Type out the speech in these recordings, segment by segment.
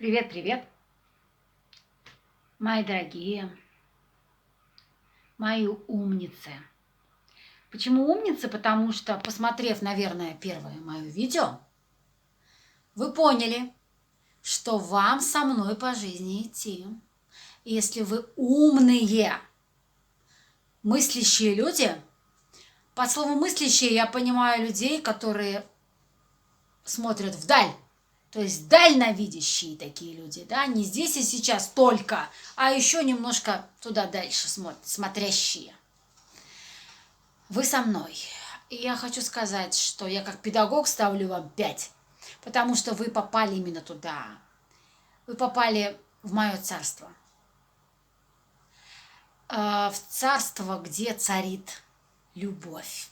Привет, привет, мои дорогие, мои умницы. Почему умницы? Потому что, посмотрев, наверное, первое мое видео, вы поняли, что вам со мной по жизни идти. Если вы умные, мыслящие люди, под словом мыслящие я понимаю людей, которые смотрят вдаль. То есть дальновидящие такие люди, да, не здесь и сейчас только, а еще немножко туда дальше смотрящие. Вы со мной. И я хочу сказать, что я как педагог ставлю вам 5, потому что вы попали именно туда. Вы попали в мое царство. В царство, где царит любовь,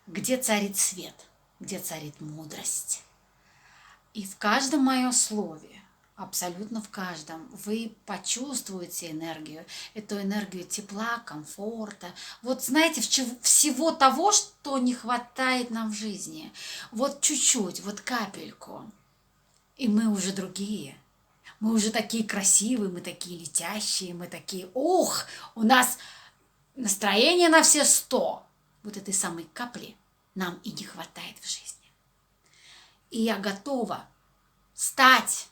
где царит свет, где царит мудрость. И в каждом моем слове, абсолютно в каждом, вы почувствуете энергию, эту энергию тепла, комфорта. Вот знаете, всего того, что не хватает нам в жизни. Вот чуть-чуть, вот капельку. И мы уже другие. Мы уже такие красивые, мы такие летящие, мы такие, ух, у нас настроение на все 100. Вот этой самой капли нам и не хватает в жизни. И я готова стать,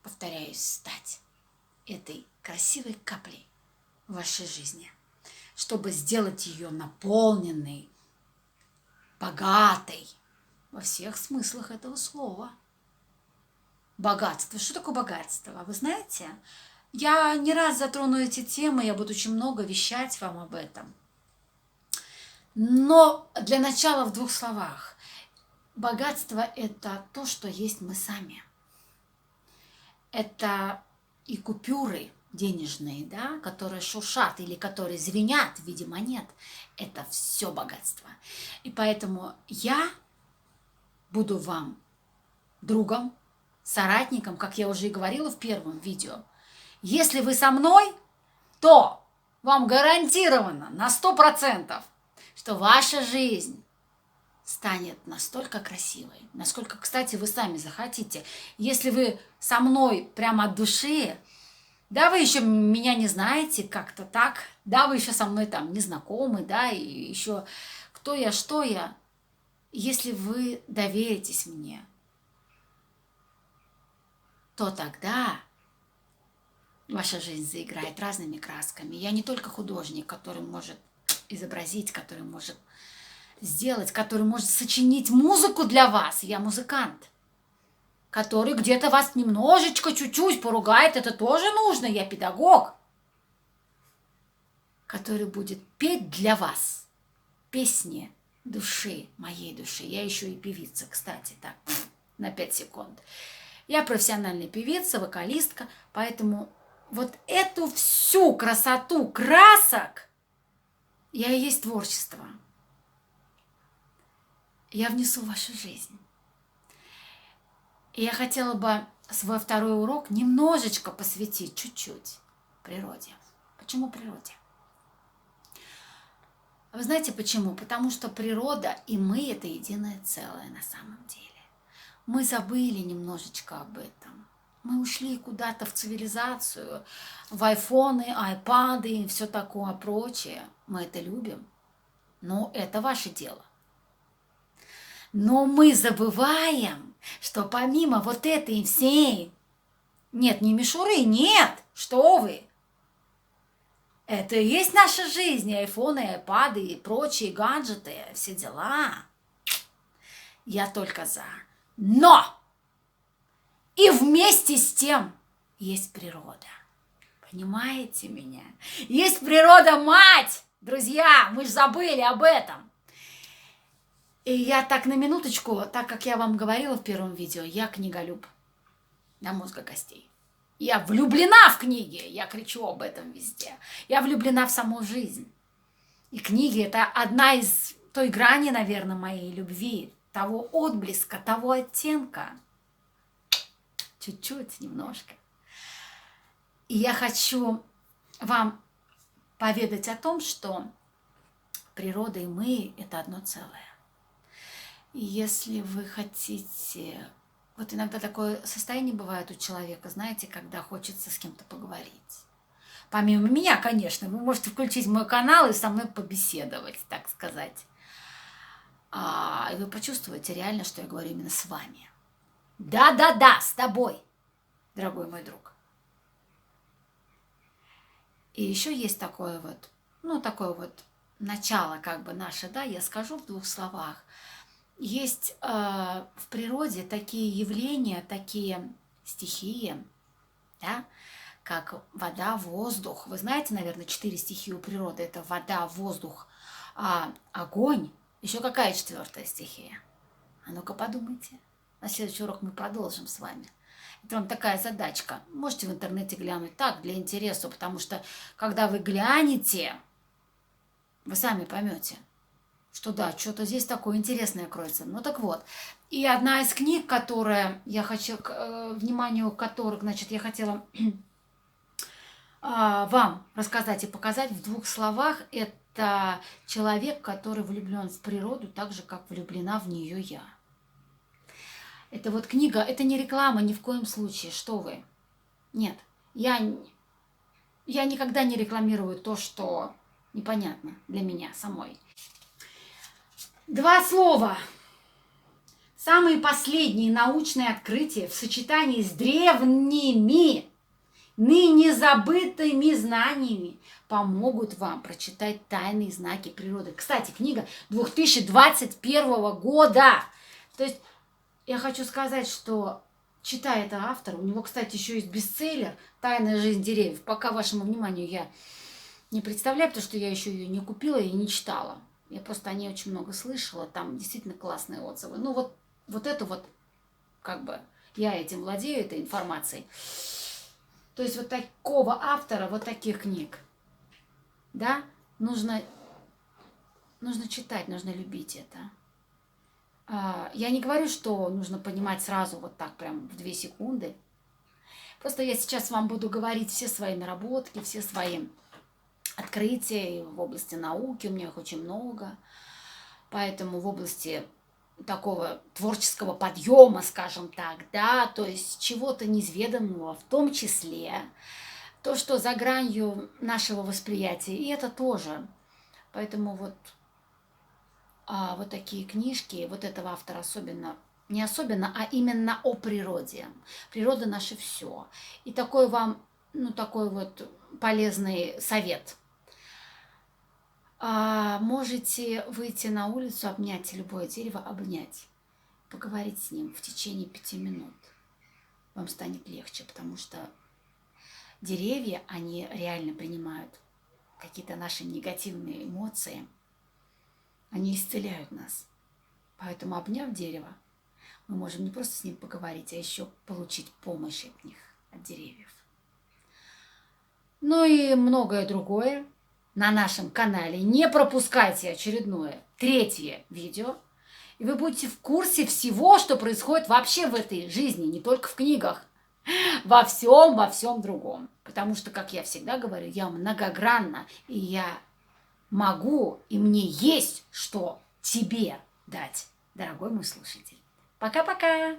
повторяюсь, стать этой красивой каплей в вашей жизни, чтобы сделать ее наполненной, богатой во всех смыслах этого слова. Богатство. Что такое богатство? Вы знаете, я не раз затрону эти темы, я буду очень много вещать вам об этом. Но для начала в 2 словах. Богатство – это то, что есть мы сами. Это и купюры денежные, да, которые шуршат или которые звенят в виде монет. Это все богатство. И поэтому я буду вам другом, соратником, как я уже и говорила в первом видео. Если вы со мной, то вам гарантировано на 100%, что ваша жизнь станет настолько красивой, насколько, кстати, вы сами захотите. Если вы со мной прямо от души, да, вы еще меня не знаете как-то так, да, вы еще со мной там не знакомы, да, и еще кто я, что я. Если вы доверитесь мне, то тогда ваша жизнь заиграет разными красками. Я не только художник, который может изобразить, который может сделать, который может сочинить музыку для вас. Я музыкант, который где-то вас немножечко, чуть-чуть поругает. Это тоже нужно. Я педагог, который будет петь для вас песни души, моей души. Я еще и певица, кстати, так, на 5 секунд. Я профессиональная певица, вокалистка, поэтому вот эту всю красоту красок я и есть творчество. Я внесу в вашу жизнь. И я хотела бы свой второй урок немножечко посвятить, чуть-чуть, природе. Почему природе? Вы знаете почему? Потому что природа и мы – это единое целое на самом деле. Мы забыли немножечко об этом. Мы ушли куда-то в цивилизацию, в айфоны, айпады и все такое прочее. Мы это любим, но это ваше дело. Но мы забываем, что помимо вот этой всей, нет, не мишуры, нет, что вы, это и есть наша жизнь, и айфоны, и айпады, и прочие гаджеты, все дела. Я только за. Но и вместе с тем есть природа. Понимаете меня? Есть природа-мать, друзья, мы же забыли об этом. И я так на минуточку, так как я вам говорила в первом видео, я книголюб до мозга костей. Я влюблена в книги, я кричу об этом везде. Я влюблена в саму жизнь. И книги – это одна из той грани, наверное, моей любви, того отблеска, того оттенка. Чуть-чуть, немножко. И я хочу вам поведать о том, что природа и мы – это одно целое. И если вы хотите Вот иногда такое состояние бывает у человека, знаете, когда хочется с кем-то поговорить. Помимо меня, конечно, вы можете включить мой канал и со мной побеседовать, так сказать. И вы почувствуете реально, что я говорю именно с вами. Да-да-да, с тобой, дорогой мой друг. И еще есть такое вот, такое вот начало как бы наше, да, я скажу в 2 словах. Есть в природе такие явления, такие стихии, да, как вода, воздух. Вы знаете, наверное, 4 стихии у природы. Это вода, воздух, огонь. Еще какая 4-я стихия? А ну-ка подумайте. На следующий урок мы продолжим с вами. Это вам такая задачка. Можете в интернете глянуть так, для интереса, потому что, когда вы глянете, вы сами поймете, что да, что-то здесь такое интересное кроется. Ну так вот. И одна из книг, которая я хочу, вниманию которых, значит, я хотела вам рассказать и показать в 2 словах, это человек, который влюблен в природу так же, как влюблена в нее я. Это вот книга, это не реклама ни в коем случае, что вы. Нет, я никогда не рекламирую то, что непонятно для меня самой. 2 слова. Самые последние научные открытия в сочетании с древними, ныне забытыми знаниями помогут вам прочитать тайные знаки природы. Кстати, книга 2021 года. То есть я хочу сказать, что читая это автор, у него, кстати, еще есть бестселлер «Тайная жизнь деревьев». Пока вашему вниманию я не представляю, потому что я еще ее не купила и не читала. Я просто о ней очень много слышала, там действительно классные отзывы. Ну вот это вот, как бы, я этим владею, этой информацией. То есть вот такого автора, вот таких книг, да, нужно читать, нужно любить это. Я не говорю, что нужно понимать сразу вот так прям в 2 секунды. Просто я сейчас вам буду говорить все свои наработки, все свои открытия в области науки, у меня их очень много. Поэтому в области такого творческого подъема, скажем так, да, то есть чего-то неизведанного, в том числе то, что за гранью нашего восприятия, и это тоже. Поэтому вот такие книжки, вот этого автора особенно, не особенно, а именно о природе. Природа наше все. И такой вам, такой вот полезный совет. Можете выйти на улицу, обнять любое дерево, обнять, поговорить с ним в течение 5 минут. Вам станет легче, потому что деревья, они реально принимают какие-то наши негативные эмоции. Они исцеляют нас. Поэтому, обняв дерево, мы можем не просто с ним поговорить, а еще получить помощь от них, от деревьев. Ну и многое другое на нашем канале. Не пропускайте очередное 3-е видео. И вы будете в курсе всего, что происходит вообще в этой жизни, не только в книгах, во всем другом. Потому что, как я всегда говорю, я многогранна, и я могу, и мне есть что тебе дать, дорогой мой слушатель. Пока-пока!